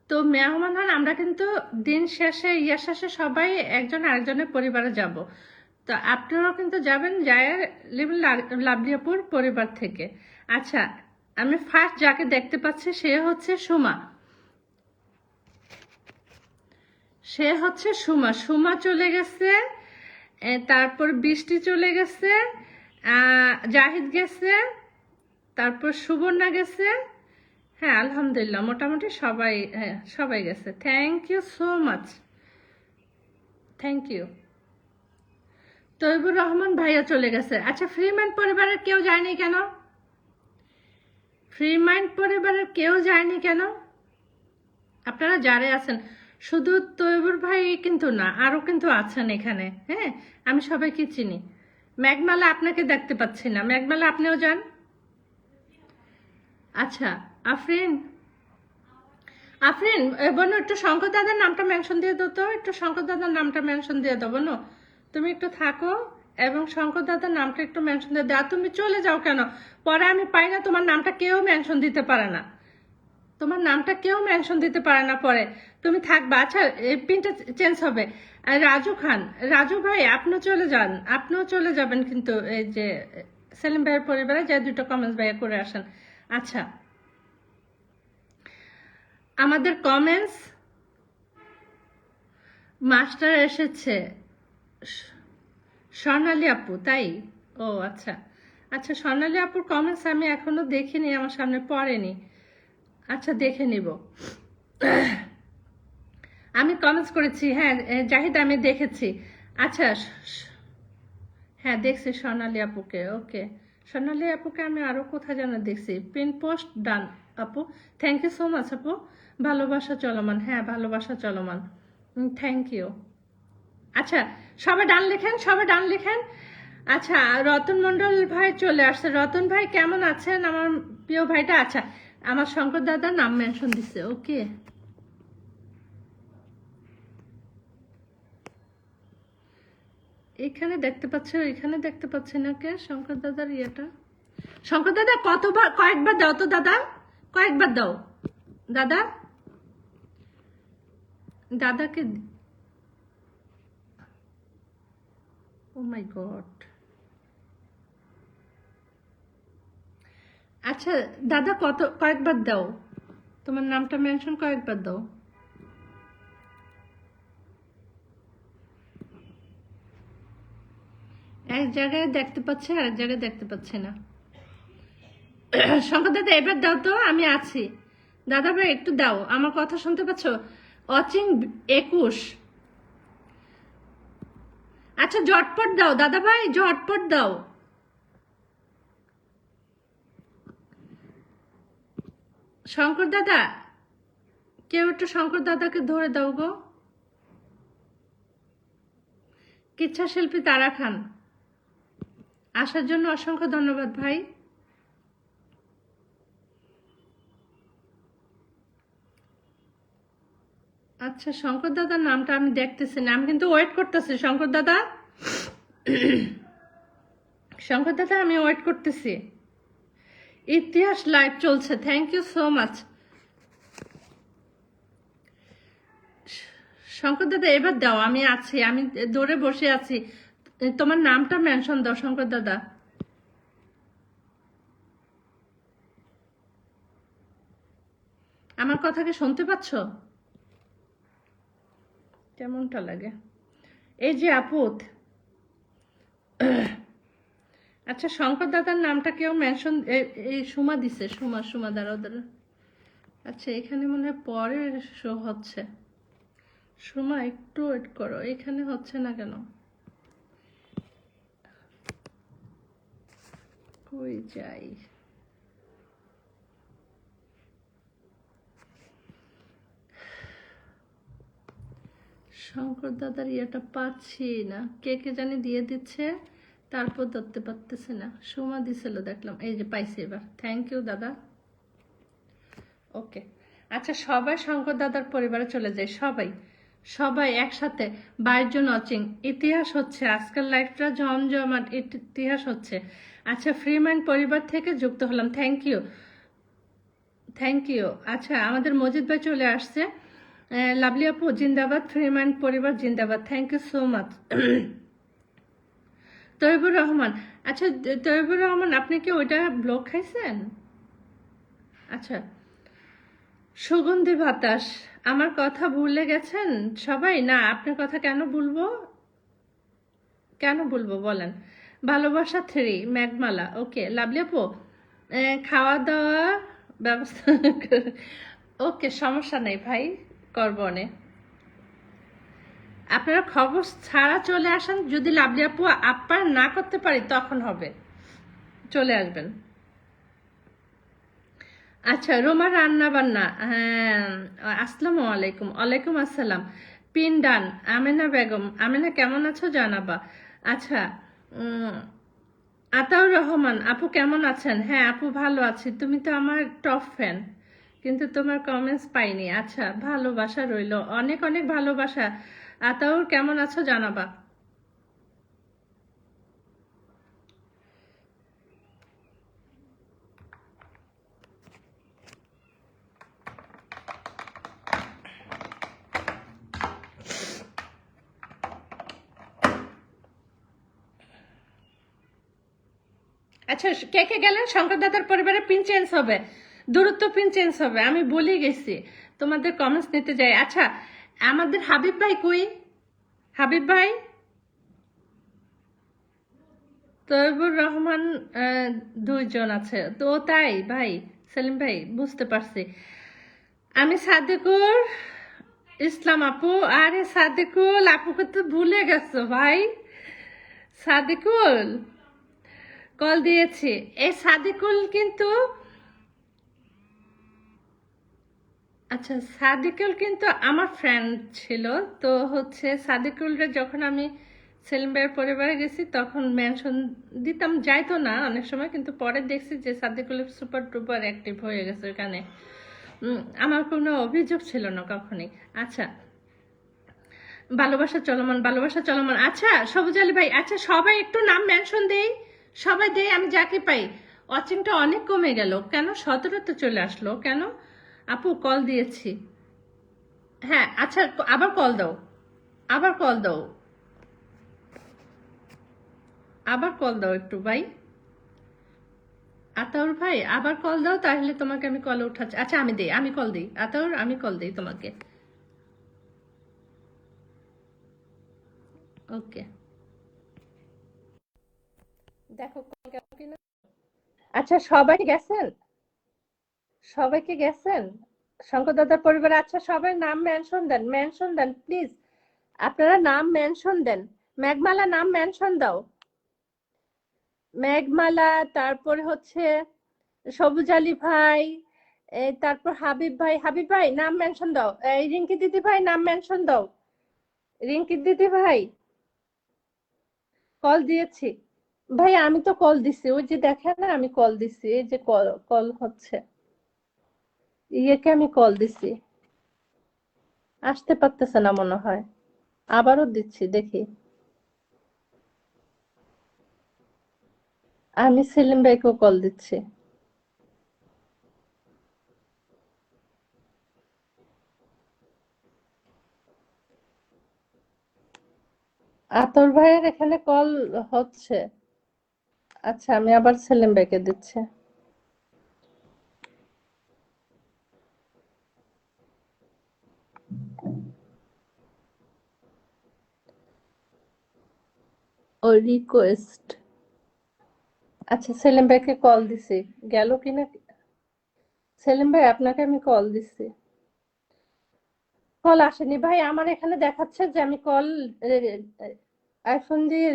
তো মেহমান হন, আমরা কিন্তু দিন শেষে শেষে সবাই একজন আরেকজনের পরিবারে যাব। তো আপনারাও কিন্তু যাবেন, যায় লাভলিয়াপুর পরিবার থেকে। আচ্ছা, আমি ফার্স্ট যাকে দেখতে পাচ্ছি সে হচ্ছে সুমা। সুমা চলে গেছে, তারপর বৃষ্টি চলে গেছে, জাহিদ গেছে, তারপর সুবর্ণা গেছে, হ্যাঁ আলহামদুলিল্লাহ মোটামুটি সবাই, হ্যাঁ সবাই গেছে। Thank you so much, thank you. Taibur Rahman ভাইয়া চলে গেছে। আচ্ছা ফ্রি মাইন্ড পরিবারের কেউ যায়নি কেন? ফ্রি মাইন্ড পরিবারের কেউ যায়নি কেন? আপনারা যারা আছেন, শুধু তৈবুর ভাই কিন্তু না, আরো কিন্তু আছেন এখানে, হ্যাঁ আমি সবাইকে চিনি। মেঘমালা আপনাকে দেখতে পাচ্ছি না, মেঘমালা আপনিও যান। আচ্ছা আফরিন বোনো একটু শঙ্কর দাদার নামটা মেনশন দিয়ে দাও তো, একটু শঙ্কর দাদার নামটা মেনশন দিয়ে দাও বোনো, তুমি একটু থাকো এবং শঙ্কর দাদার নামটা একটু মেনশন দিয়ে দাও। তুমি চলে যাও কেন? পরে আমি পাই না, তোমার নামটা কেউ মেনশন দিতে পারে না, তোমার নামটা কেউ মেনশন দিতে পারে না, পরে তুমি থাকবা। আচ্ছা পিনটা চেঞ্জ হবে। রাজু ভাই আপনিও চলে যাবেন কিন্তু এই যে সেলিম ভাইয়ের পরিবারে যা 2টা কমেন্টস ভাইয়া করে আসেন। আচ্ছা আমাদের কমেন্টস মাস্টার এসেছে স্বর্ণালী আপু, তাই? ও আচ্ছা আচ্ছা, স্বর্ণালী আপুর কমেন্টস আমি এখনো দেখিনি, আমার সামনে পড়েনি। আচ্ছা দেখে নিব। আমি কমেন্টস করেছি, হ্যাঁ জাহিদ আমি দেখেছি। আচ্ছা হ্যাঁ দেখছি স্বর্ণালী আপুকে, ওকে স্বর্ণালী আপুকে আমি আরো কোথায় যেন দেখছি। পিন পোস্ট ডান আপু, থ্যাংক ইউ সো মাচ আপু। ভালোবাসা চলমান, হ্যাঁ ভালোবাসা চলমান, থ্যাংক ইউ। আচ্ছা সবাই ডান লেখেন। আচ্ছা রতন মন্ডল ভাই চলে আসছে। রতন ভাই কেমন আছেন আমার প্রিয় ভাইটা? আচ্ছা আমার শঙ্কর দাদার নাম মেনশন দিছে, ওকে। এখানে দেখতে পাচ্ছি না কে শঙ্কর দাদার ইয়েটা? শঙ্কর দাদা কয়েকবার দাও তো দাদা, কয়েকবার দাও। দাদা দাদাকে, ও মাই গড। আচ্ছা দাদা কয়েকবার দাও, তোমার নামটা মেনশন কয়েকবার দাও। এক জায়গায় দেখতে পাচ্ছি, আরেক জায়গায় দেখতে পাচ্ছি না। শঙ্কর দাদা এবার দাও তো, আমি আছি। দাদা ভাই একটু দাও, আমার কথা শুনতে পাচ্ছ? ওয়াচিং 21। আচ্ছা ঝটপট দাও দাদা ভাই, ঝটপট দাও। শঙ্কর দাদা, কেউ একটু শঙ্কর দাদাকে ধরে দাও গো। কিচ্ছা শিল্পী তারা খান, আসার জন্য অসংখ্য ধন্যবাদ ভাই। আচ্ছা শঙ্কর দাদার নামটা আমি দেখতেছি না, আমি কিন্তু ওয়েট করতেছি শঙ্কর দাদা। শঙ্কর দাদা আমি ওয়েট করতেছি। ইতিহাস লাইভ চলছে, thank you so much. Shankar দাদা এবার দাও, আমি আছি, আমি দৌড়ে বসে আছি। তোমার নামটা মেনশন দাও শঙ্কর দাদা। আমার কথাকে শুনতে পাচ্ছ? কেমনটা লাগে? এই যে আপুত। আচ্ছা শঙ্কর দাদার নামটা কেউ মেনশন, এই সুমা দিছে, সুমা দাঁড়াও। আচ্ছা এখানে মনে হয় পরে শো হচ্ছে। সুমা একটু ওয়েট করো, এখানে হচ্ছে না কেন? কই যাই? শঙ্কর দাদার ইয়েটা পাচ্ছি না, কে জানি দিয়ে দিচ্ছে, তারপর ধরতে পারতেছে না। সুমা দিছিল দেখলাম, এই যে পাইছি এবার, থ্যাংক ইউ দাদা। ওকে আচ্ছা সবাই শঙ্কর দাদার পরিবারে চলে যায়, সবাই একসাথে। 22 জন ওয়াচিং। ইতিহাস হচ্ছে আজকাল লাইফটা জমজমাট, ইতিহাস হচ্ছে। আচ্ছা ফ্রি মাইন্ড পরিবার থেকে যুক্ত হলাম, থ্যাংক ইউ। আচ্ছা আমাদের মজিদ ভাই চলে আসছে। লাভলি আপু জিন্দাবাদ, ফ্রি মাইন্ড পরিবার জিন্দাবাদ, thank you so much. Taibur Rahman, আচ্ছা তৈবুর রহমান আপনি কি ওইটা ব্লক খাইছেন? আচ্ছা সুগন্ধি বাতাস, আমার কথা ভুলে গেছেন সবাই? না আপনার কথা কেন বলবো বলেন। ভালোবাসা 3 মেঘমালা, ওকে লাভলি আপু খাওয়া দাওয়া ব্যবস্থা। ওকে সমস্যা নেই ভাই, করবো নে। আপনারা খবর ছাড়া চলে আসেন, যদি লাভলি আপু আপ্যায়ন না করতে পারি তখন হবে, চলে আসবেন। আচ্ছা রোমা রান্না বান্না, হ্যাঁ আসসালামু আলাইকুম। ওয়ালাইকুম আসসালাম। পিন্ডান আমেনা বেগম, আমেনা কেমন আছো জানাবা। আচ্ছা আতাউর রহমান আপু কেমন আছেন? হ্যাঁ আপু ভালো আছি, তুমি তো আমার টপ ফ্যান, কিন্তু তোমার কমেন্টস পাইনি। আচ্ছা ভালোবাসা রইল, অনেক অনেক ভালোবাসা। আতাউর কেমন আছো জানাবা। আচ্ছা কে গেলেন? শঙ্কর দাদার পরিবারে পিন চেঞ্জ হবে, দূরত্ব পিন চেঞ্জ হবে, আমি বলে গেছি, তোমাদের কমেন্টস নিতে যাই। আচ্ছা আমাদের হাবিব ভাই কই? হাবিব ভাই, তৈবুর রহমান 2 জন আছে তো, তাই ভাই সেলিম ভাই বুঝতে পারছি। আমি সাদেকুল ইসলাম আপু, আরে সাদেকুল আপুকে তো ভুলে গেছো ভাই। সাদেকুল কল দিয়েছি, এই সাদেকুল কিন্তু, আচ্ছা সাদেকুল কিন্তু আমার ফ্রেন্ড ছিল, তো হচ্ছে সাদেকুলরে যখন আমি সেলিম ভাইয়ের পরিবারে গেছি তখন মেনশন দিতাম, যাইতো না অনেক সময়, কিন্তু পরে দেখছি যে সাদেকুল সুপার টুপার অ্যাক্টিভ হয়ে গেছে ওখানে, আমার কোনো অভিযোগ ছিল না কখনই। আচ্ছা ভালোবাসা চলমান। আচ্ছা সবুজ আলী ভাই, আচ্ছা সবাই একটু নাম মেনশন দেই, সবাই দেই, আমি যাকে পাই। ওয়াচিংটা অনেক কমে গেল কেন? 17 চলে আসলো কেন? আপু কল দিয়েছি। হ্যাঁ আচ্ছা, আবার কল দাও, আবার কল দাও, আবার কল দাও একটু ভাই। আতাউর ভাই আবার কল দাও, তাহলে তোমাকে আমি কল উঠাচ্ছি। আচ্ছা আমি দিই, আমি কল দিই আতাউর, আমি কল দিই তোমাকে। ওকে, দেখো কল গেল কিনা। আচ্ছা সবাই গেছেন, সবাইকে গেছেন শঙ্কর দাদার পরিবারে? আচ্ছা সবাই নাম মেনশন দেন, মেনশন দেন প্লিজ, আপনারা নাম মেনশন দেন। মেঘমালা নাম মেনশন দাও, মেঘমালা, তারপরে হচ্ছে সবুজ আলী ভাই, তারপর হাবিব ভাই, হাবিব ভাই নাম মেনশন দাও। এই রিঙ্কি দিদি ভাই নাম মেনশন দাও, রিঙ্কি দিদি ভাই কল দিয়েছি। ভাই আমি তো কল দিছি, ওই যে দেখেন না আমি কল দিছি, এই যে কল কল হচ্ছে, ইয়েকে আমি কল দিছি, আসতে পারতেছে না মনে হয়, আবারও দিচ্ছি দেখি। আমি সেলিম ভাইকেও কল দিচ্ছি। আতর ভাইয়ের এখানে কল হচ্ছে। আচ্ছা আমি আবার সেলিম ভাইকে দিচ্ছি। ও রিকোয়েস্ট, আচ্ছা সেলিম ভাইকে কল দিছি, গেল কিনা। সেলিম ভাই আপনাকে আমি কল দিছি, কল আসেনি ভাই। আমার এখানে দেখাচ্ছে যে আমি কল আইফোন দিয়ে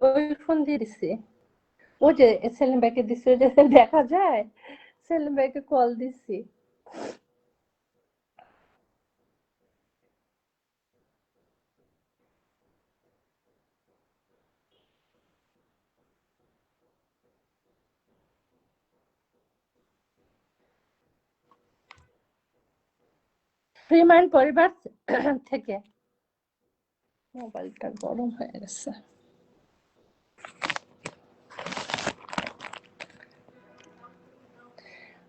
ওই ফোন দিয়ে দিছি, ও যে সেলিম ভাইকে দিছি, ওই যে দেখা যায় সেলিম ভাইকে কল দিছি। ফ্রি মাইন্ড পরিবার থেকে। মোবাইলটা গরম হয়ে গেছে।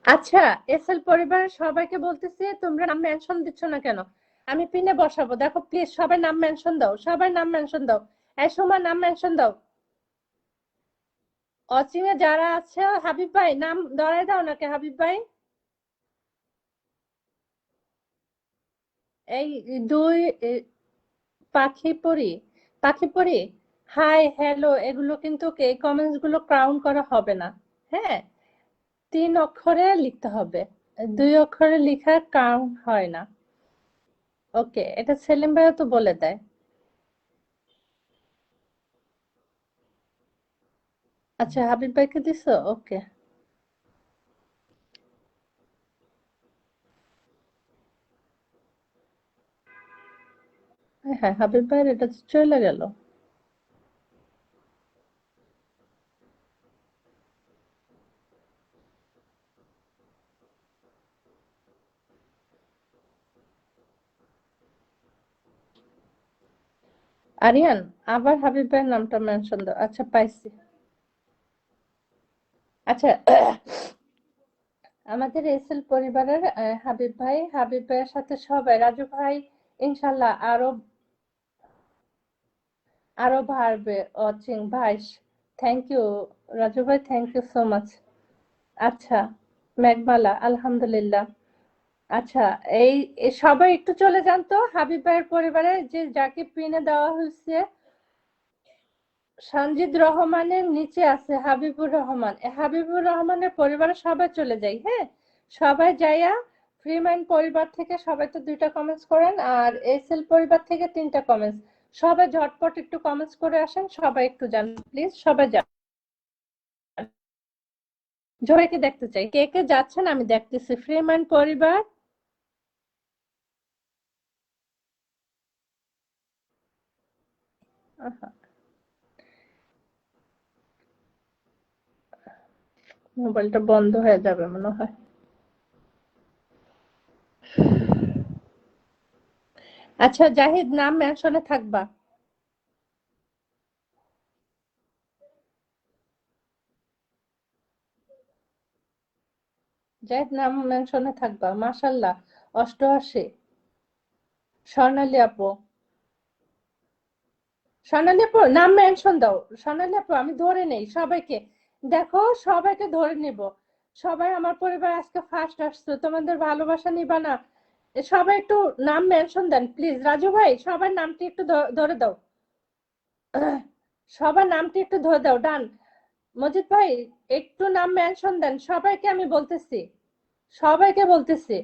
আচ্ছা এসএল পরিবারের সবাইকে বলতেছি, তোমরা নাম মেনশন দিচ্ছ না কেন? আমি পিনে বসাবো, দেখো প্লিজ সবাই নাম মেনশন দাও, সবাই নাম মেনশন দাও। এই সময় নাম মেনশন দাও। অচিনে যারা আছে, হাবিব ভাই নাম ধরাই দাও নাকি হাবিব ভাই। এই দুই পাখি পরি, পাখি পরি, হাই হ্যালো, এগুলো কিন্তু এই কমেন্টস গুলো ক্রাউন করা হবে না। হ্যাঁ, 3 অক্ষরে লিখতে হবে, 2 অক্ষরে লিখা কাউন্ট হয় না। ওকে, এটা সেলিম ভাইও তো বলে দেয়। আচ্ছা হাবিব ভাইকে দিছো, ওকে। হ্যাঁ হ্যাঁ, হাবিব ভাইয়ের এটা তো চলে গেল। আরিয়ান, আবার হাবিব ভাইয়ের নামটা মেনশন দাও। আচ্ছা পাইছি। আচ্ছা আমাদের এসএল পরিবারের হাবিব ভাই, হাবিব ভাইয়ের সাথে সবাই, রাজু ভাই ইনশাল্লাহ আরো আরো বাড়বে। অচিন ভাই, থ্যাংক ইউ। রাজু ভাই থ্যাংক ইউ সো মাচ। আচ্ছা মেঘমালা আলহামদুলিল্লাহ। আচ্ছা এই সবাই একটু চলে যান তো, হাবিব ভাইয়ের পরিবারে যে যাকে পিনে দেওয়া হয়েছে সঞ্জিদ রহমানের নিচে আছে হাবিবুর রহমান, হাবিবুর রহমানের পরিবারে সবাই চলে যাই। হ্যাঁ, সবাই যাইয়া ফ্রি মাইন্ড পরিবার থেকে সবাই তো 2টা কমেন্টস করেন, আর এসএল পরিবার থেকে 3টা কমেন্টস। সবাই ঝটপট একটু কমেন্টস করে আসেন, সবাই একটু যান প্লিজ, সবাই যান। সবাইকে দেখতে চাই, কে কে যাচ্ছেন আমি দেখতেছি। ফ্রি মাইন্ড পরিবার, আহা, মোবাইলটা বন্ধ হয়ে যাবে মনে হয়। আচ্ছা জাহিদ নাম মেনশনে থাকবা। জাহিদ নাম মেনশনে থাকবা, মাশাল্লাহ। 88। স্বর্ণালী আপু, স্বর্ণালী আপু নাম মেনশন দাও। স্বর্ণালী আপু আমি ধরে নেই সবাইকে, দেখো সবাইকে ধরে নিব। সবাই আমার পরিবার আজকে ফার্স্ট আসছো, তোমাদের ভালোবাসা নিবা না? সবাই একটু নাম মেনশন দেন প্লিজ। রাজু ভাই সবার নামটি একটু ধরে দাও। সবার নামটি একটু ধরে দাও। ডান। মজিদ ভাই একটু নাম মেনশন দেন, সবাইকে আমি বলতেছি, সবাইকে বলতেছি।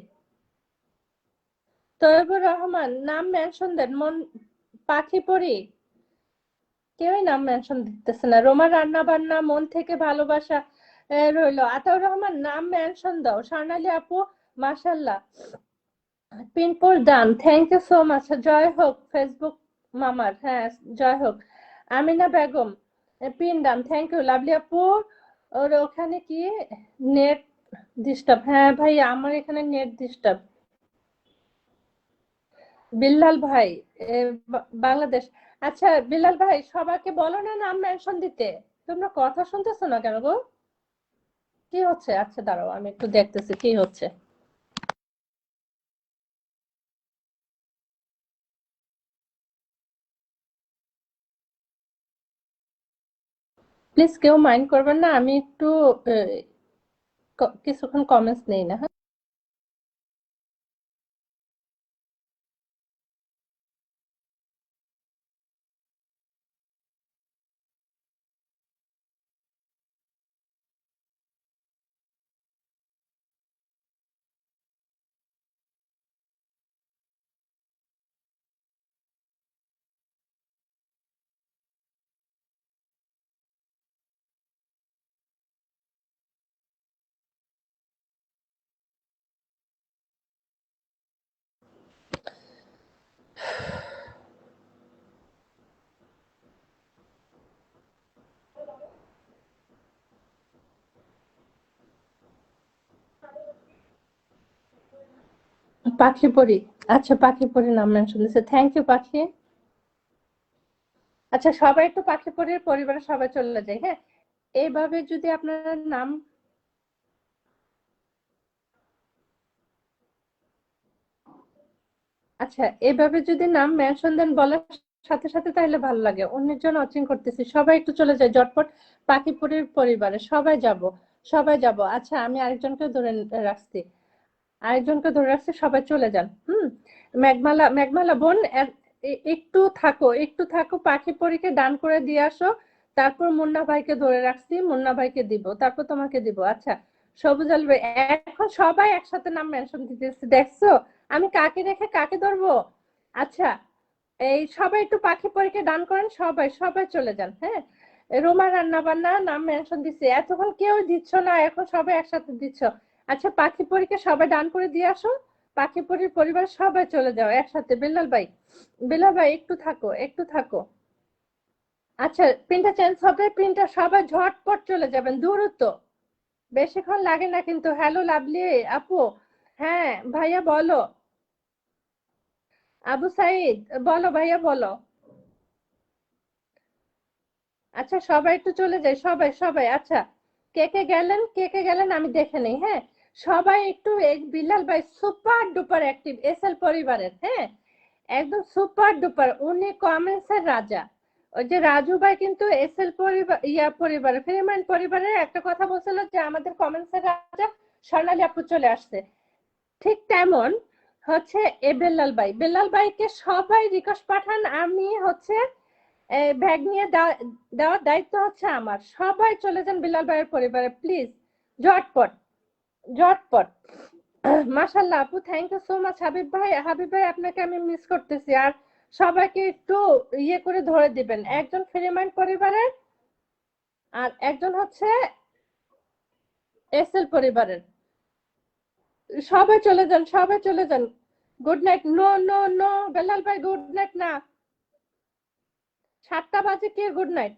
তৈবুর রহমান নাম মেনশন দেন। মন, পাখি পরি, কেউই নাম মেনশন দিতেছে না। রোমা রান্না বান্না, মন থেকে ভালোবাসা রইলো। আতাউর রহমান নাম মেনশন দাও। স্বর্ণালী আপু মাশাল্লাহ। পিনপুর দান, থ্যাংক ইউ সো মাচ। জয় হোক ফেসবুক মামার, হ্যাঁ জয় হোক। আমিনা বেগম পিন দান, থ্যাংক ইউ। লাভলি আপু ওর ওখানে কি নেট ডিস্টার্ব? হ্যাঁ ভাই আমার এখানে নেট ডিস্টার্ব। বিল্লাল ভাই বাংলাদেশ। আচ্ছা বিল্লাল ভাই সবাইকে বলো না নাম মেনশন দিতে। তোমরা কথা শুনতেছো না কেন গো? কি হচ্ছে? আচ্ছা দাঁড়াও আমি একটু দেখতেছি কি হচ্ছে। প্লিজ কেউ মাইন্ড করবেন না, আমি একটু কিছুক্ষণ কমেন্টস নেই না, হ্যাঁ। পাখি পরি, আচ্ছা পাখি পরি নাম মেনশন দিচ্ছে, থ্যাংক ইউ পাখি। আচ্ছা সবাই একটু পাখি পরির পরিবারের সবাই চলে যায়, হ্যাঁ। এইভাবে যদি আপনারা নাম, আচ্ছা এভাবে যদি নাম মেনশন দেন বলার সাথে সাথে তাহলে ভালো লাগে। অন্যের জন্য অচিন করতেছি, সবাই একটু চলে যায় জটপট। পাখিপুরের পরিবারে সবাই যাব, সবাই যাব। আচ্ছা আমি আরেকজনকে ধরে রাখছি, আরেকজনকে ধরে রাখছি, সবাই চলে যান। মেঘমালা, মেঘমালা বোন একটু থাকো, একটু থাকো। পাখি পরীকে দান করে দিয়ে আসো। তারপর মুন্না ভাইকে ধরে রাখছি, মুন্না ভাইকে দিব, তারপর তোমাকে দিব। আচ্ছা সবুজ আল ভাই, এখন সবাই একসাথে নাম মেনশন দিতেছে, দেখছো আমি কাকে রেখে কাকে ধরবো? আচ্ছা এই সবাই একটু পাখি পরীকে দান করেন, সবাই সবাই চলে যান, হ্যাঁ। রোমা রান্না বান্না নাম মেনশন দিছে, এতক্ষণ কেউ দিচ্ছ না, এখন সবাই একসাথে দিচ্ছ। আচ্ছা পাখি পরীকে সবাই দান করে দিয়ে আসো। পাখি পরীর পরিবার সবাই চলে যাও একসাথে। বেলাল ভাই, বেলাল ভাই একটু থাকো, একটু থাকো। আচ্ছা পিনটা চেঞ্জ হবে, পিনটা সবাই ঝটপট চলে যাবেন দ্রুত, বেশিক্ষণ লাগে না কিন্তু। হ্যালো লাভলি আপু, হ্যাঁ ভাইয়া বলো। আবু সাইদ বলো ভাইয়া বলো। আচ্ছা সবাই একটু চলে যায়, সবাই সবাই। আচ্ছা কে কে গেলেন, কে কে গেলেন আমি দেখে নেই, হ্যাঁ। সবাই একটু বিল্লাল ভাই সুপার ডুপার অ্যাক্টিভ এসএল পরিবারের, হ্যাঁ। একদম সুপার ডুপার, উনি কমেন্টস এর রাজা। ওই যে রাজু ভাই কিন্তু এসএল পরিবার পরিবারে ফিরমান পরিবারের একটা কথা বলছিল যে আমাদের কমেন্টস এর রাজা স্বর্ণালী আপু চলে আসছে। ঠিক তেমন হচ্ছে এ বেল্লাল ভাই, বেল্লাল ভাইকে সবাই রিকোয়েস্ট পাঠান, আমি হচ্ছে ব্যাগ নিয়ে দেওয়ার দায়িত্ব হচ্ছে আমার। সবাই চলে যান বিলাল ভাইয়ের পরিবারে প্লিজ, ঝটপট ঝটপট। মাশাল্লাহ আপু, thank you so much. Habib ভাই, হাবিব ভাই আপনাকে আমি মিস করতেছি। আর সবাইকে একটু ইয়ে করে ধরে দিবেন, একজন ফ্রিমাইন্ড পরিবারের আর একজন হচ্ছে এসএল পরিবারের। সবাই চলে যান, সবাই চলে যান। Good night. No no no Belal ভাই গুড নাইট না, 7টা বাজে কি গুড নাইট?